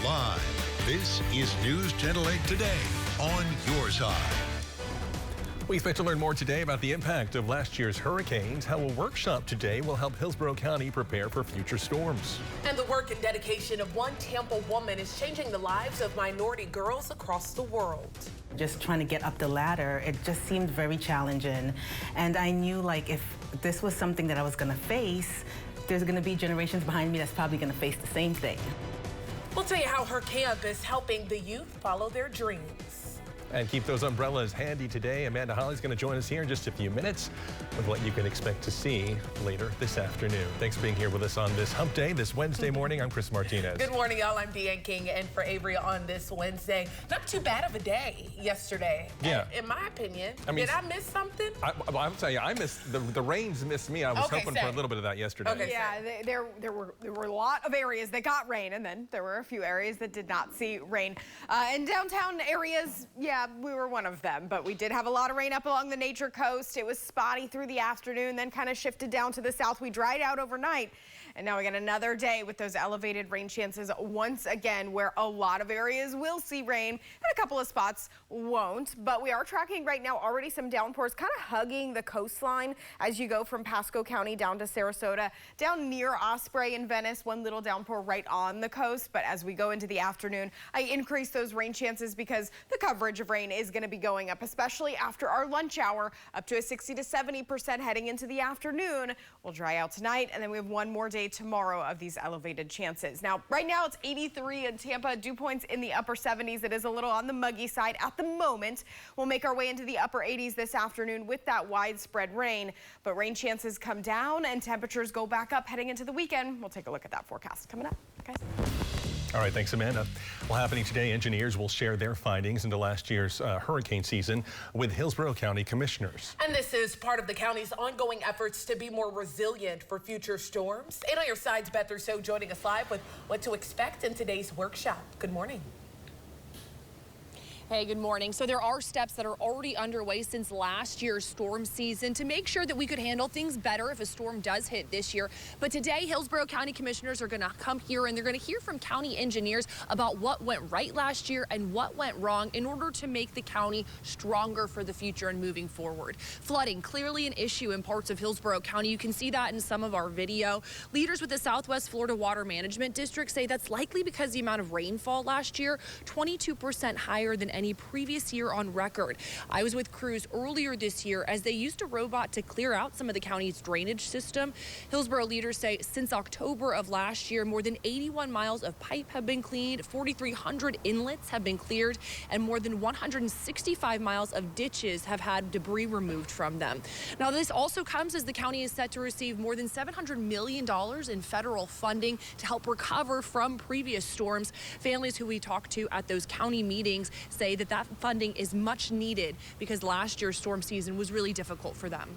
Live, this is News Channel 8 Today on your side. We expect to learn more today about the impact of last year's hurricanes, how a workshop today will help Hillsborough County prepare for future storms. And the work and dedication of one Tampa woman is changing the lives of minority girls across the world. Just trying to get up the ladder, it just seemed very challenging. And I knew, like, if this was something that I was going to face, there's going to be generations behind me that's probably going to face the same thing. We'll tell you how her camp is helping the youth follow their dreams. And keep those umbrellas handy today. Amanda Holly's going to join us here in just a few minutes with what you can expect to see later this afternoon. Thanks for being here with us on this hump day, this Wednesday morning. I'm Chris Martinez. Good morning, y'all. I'm Deanne King, and for Avery on this Wednesday. Not too bad of a day yesterday. Yeah. In my opinion. I mean, did I miss something? I'll tell you, I missed the rains missed me. I was hoping for a little bit of that yesterday. Okay, yeah, there were a lot of areas that got rain, and then there were a few areas that did not see rain. In downtown areas, yeah, we were one of them, but we did have a lot of rain up along the Nature Coast. It was spotty through the afternoon, then kind of shifted down to the south. We dried out overnight, and now we got another day with those elevated rain chances once again, where a lot of areas will see rain and a couple of spots won't. But we are tracking right now already some downpours kind of hugging the coastline as you go from Pasco County down to Sarasota, down near Osprey and Venice. One little downpour right on the coast, but as we go into the afternoon, I increase those rain chances because the coverage of rain is going to be going up, especially after our lunch hour, up to a 60 to 70% heading into the afternoon. We'll dry out tonight, and then we have one more day tomorrow of these elevated chances. Now, right now it's 83 in Tampa, dew points in the upper 70s. It is a little on the muggy side at the moment. We'll make our way into the upper 80s this afternoon with that widespread rain, but rain chances come down and temperatures go back up heading into the weekend. We'll take a look at that forecast coming up, guys. All right, thanks, Amanda. Well, happening today, engineers will share their findings into last year's hurricane season with Hillsborough County commissioners. And this is part of the county's ongoing efforts to be more resilient for future storms. And on your side's Beth Rousseau joining us live with what to expect in today's workshop. Good morning. Hey, good morning. So there are steps that are already underway since last year's storm season to make sure that we could handle things better if a storm does hit this year. But today, Hillsborough County commissioners are going to come here and they're going to hear from county engineers about what went right last year and what went wrong in order to make the county stronger for the future and moving forward. Flooding, clearly an issue in parts of Hillsborough County. You can see that in some of our video. Leaders with the Southwest Florida Water Management District say that's likely because the amount of rainfall last year, 22% higher than any previous year on record. I was with crews earlier this year as they used a robot to clear out some of the county's drainage system. Hillsborough leaders say since October of last year, more than 81 miles of pipe have been cleaned, 4,300 inlets have been cleared, and more than 165 miles of ditches have had debris removed from them. Now, this also comes as the county is set to receive more than $700 million in federal funding to help recover from previous storms. Families who we talked to at those county meetings say that funding is much needed because last year's storm season was really difficult for them.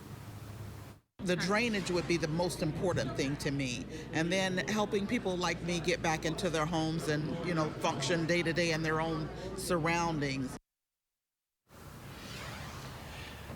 The drainage would be the most important thing to me, and then helping people like me get back into their homes and, you know, function day to day in their own surroundings.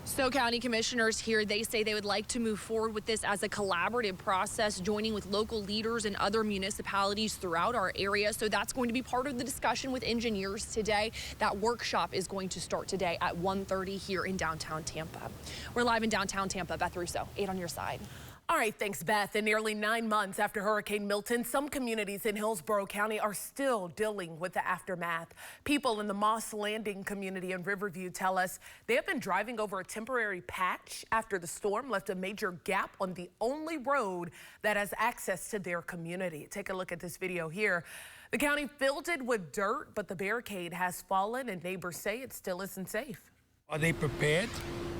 So county commissioners here, they say they would like to move forward with this as a collaborative process, joining with local leaders and other municipalities throughout our area. So that's going to be part of the discussion with engineers today. That workshop is going to start today at 1:30 here in downtown Tampa. We're live in downtown Tampa. Beth Rousseau, 8 on your side. All right, thanks, Beth. And nearly 9 months after Hurricane Milton, some communities in Hillsborough County are still dealing with the aftermath. People in the Moss Landing community in Riverview tell us they have been driving over a temporary patch after the storm left a major gap on the only road that has access to their community. Take a look at this video here. The county filled it with dirt, but the barricade has fallen and neighbors say it still isn't safe. Are they prepared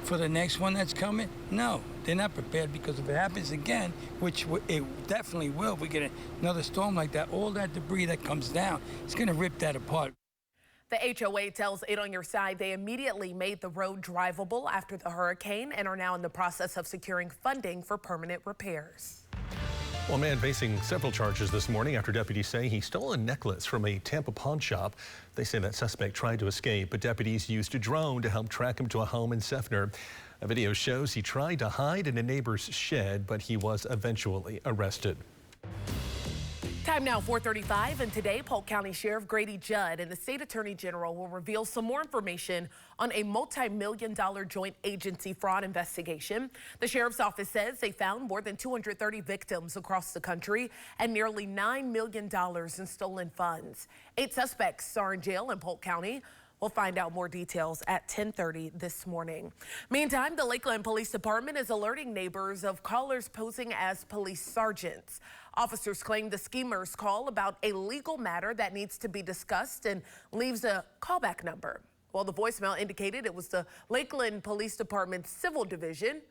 for the next one that's coming? No, they're not prepared, because if it happens again, which it definitely will, if we get another storm like that, all that debris that comes down, it's going to rip that apart. The HOA tells 8 on your side they immediately made the road drivable after the hurricane and are now in the process of securing funding for permanent repairs. Well, a man facing several charges this morning after deputies say he stole a necklace from a Tampa pawn shop. They say that suspect tried to escape, but deputies used a drone to help track him to a home in Seffner. A video shows he tried to hide in a neighbor's shed, but he was eventually arrested. Time now, 4:35, and today Polk County Sheriff Grady Judd and the State Attorney General will reveal some more information on a multi-million-dollar joint agency fraud investigation. The Sheriff's Office says they found more than 230 victims across the country and nearly $9 million in stolen funds. 8 suspects are in jail in Polk County. We'll find out more details at 10:30 this morning. Meantime, the Lakeland Police Department is alerting neighbors of callers posing as police sergeants. Officers claim the schemers call about a legal matter that needs to be discussed and leaves a callback number. Well, the voicemail indicated it was the Lakeland Police Department's Civil Division.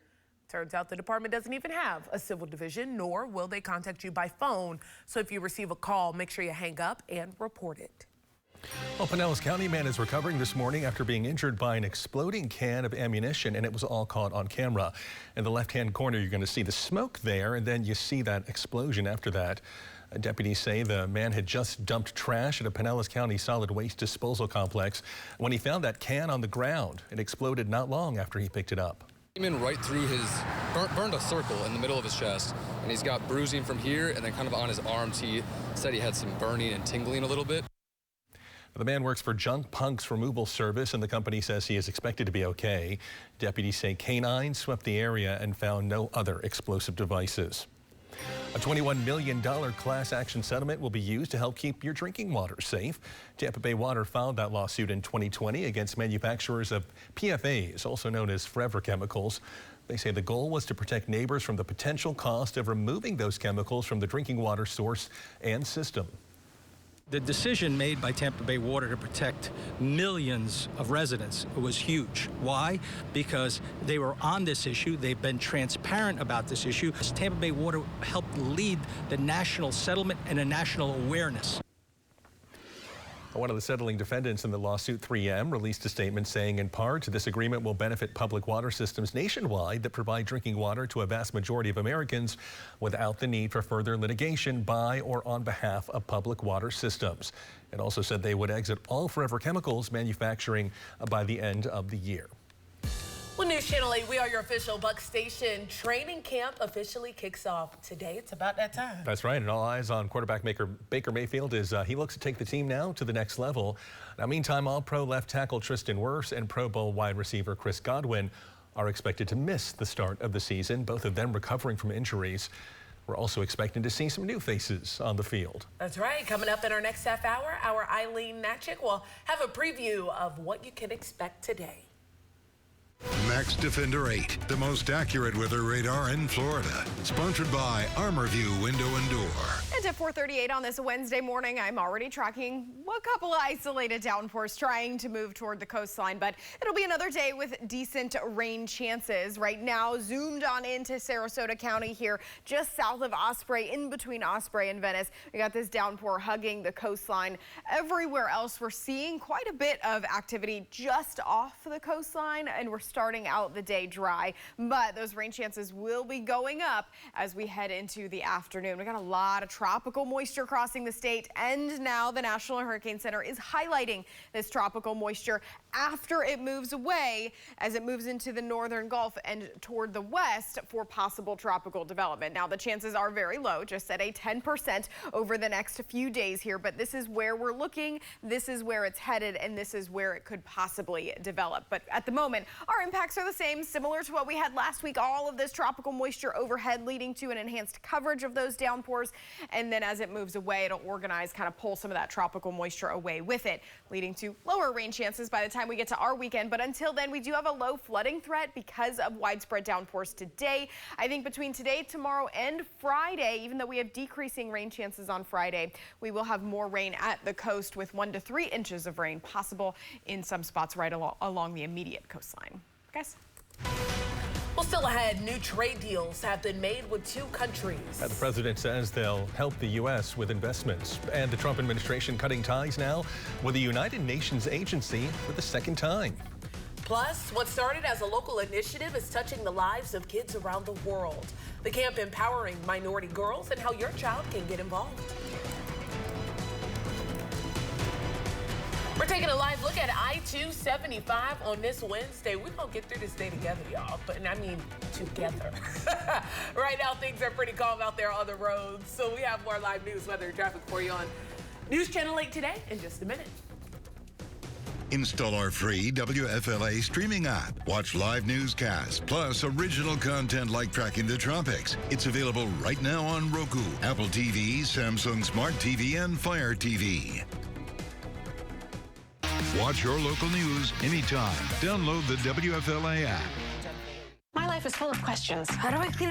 Turns out the department doesn't even have a civil division, nor will they contact you by phone. So if you receive a call, make sure you hang up and report it. Well, Pinellas County man is recovering this morning after being injured by an exploding can of ammunition, and it was all caught on camera. In the left-hand corner, you're going to see the smoke there, and then you see that explosion after that. Deputies say the man had just dumped trash at a Pinellas County solid waste disposal complex when he found that can on the ground. It exploded not long after he picked it up. Came in right through his, burned a circle in the middle of his chest, and he's got bruising from here and then kind of on his arms. He said he had some burning and tingling a little bit. The man works for Junk Punks Removal Service, and the company says he is expected to be okay. Deputies say canines swept the area and found no other explosive devices. A $21 million class action settlement will be used to help keep your drinking water safe. Tampa Bay Water filed that lawsuit in 2020 against manufacturers of PFAs, also known as forever chemicals. They say the goal was to protect neighbors from the potential cost of removing those chemicals from the drinking water source and system. The decision made by Tampa Bay Water to protect millions of residents was huge. Why? Because they were on this issue. They've been transparent about this issue. Tampa Bay Water helped lead the national settlement and a national awareness. One of the settling defendants in the lawsuit, 3M, released a statement saying, in part, this agreement will benefit public water systems nationwide that provide drinking water to a vast majority of Americans without the need for further litigation by or on behalf of public water systems. It also said they would exit all forever chemicals manufacturing by the end of the year. Well, News Channel 8, we are your official Bucs station. Training camp officially kicks off today. It's about that time. That's right, and all eyes on quarterback Baker Mayfield as he looks to take the team now to the next level. Now, meantime, All-Pro left tackle Tristan Wirfs and Pro Bowl wide receiver Chris Godwin are expected to miss the start of the season, both of them recovering from injuries. We're also expecting to see some new faces on the field. That's right. Coming up in our next half hour, our Eileen Natchick will have a preview of what you can expect today. Max Defender 8, the most accurate weather radar in Florida. Sponsored by Riverview Window and Door. And at 4:38 on this Wednesday morning, I'm already tracking a couple of isolated downpours trying to move toward the coastline, but it'll be another day with decent rain chances. Right now, zoomed on into Sarasota County here, just south of Osprey, in between Osprey and Venice. We got this downpour hugging the coastline. Everywhere else, we're seeing quite a bit of activity just off the coastline, and we're starting out the day dry, but those rain chances will be going up as we head into the afternoon. We got a lot of tropical moisture crossing the state, and now the National Hurricane Center is highlighting this tropical moisture after it moves away, as it moves into the northern Gulf and toward the west for possible tropical development. Now, the chances are very low, just at a 10% over the next few days here, but this is where we're looking, this is where it's headed, and this is where it could possibly develop. But at the moment, our impacts are the same, similar to what we had last week. All of this tropical moisture overhead leading to an enhanced coverage of those downpours, and then as it moves away, it'll organize, kind of pull some of that tropical moisture away with it, leading to lower rain chances by the time we get to our weekend. But until then, we do have a low flooding threat because of widespread downpours today. I think between today, tomorrow, and Friday, even though we have decreasing rain chances on Friday, we will have more rain at the coast with 1 to 3 inches of rain possible in some spots right along the immediate coastline. Guys? Well, still ahead, new trade deals have been made with 2 countries. The president says they'll help the U.S. with investments. And the Trump administration cutting ties now with the United Nations agency for the second time. Plus, what started as a local initiative is touching the lives of kids around the world. The camp empowering minority girls and how your child can get involved. We're taking Taking a live look at I-275 on this Wednesday. We're going to get through this day together, y'all. But I mean, together. Right now, things are pretty calm out there on the roads. So we have more live news, weather, and traffic for you on News Channel 8 today in just a minute. Install our free WFLA streaming app. Watch live newscasts, plus original content like Tracking the Tropics. It's available right now on Roku, Apple TV, Samsung Smart TV, and Fire TV. Watch your local news anytime. Download the WFLA app. My life is full of questions. How do I clean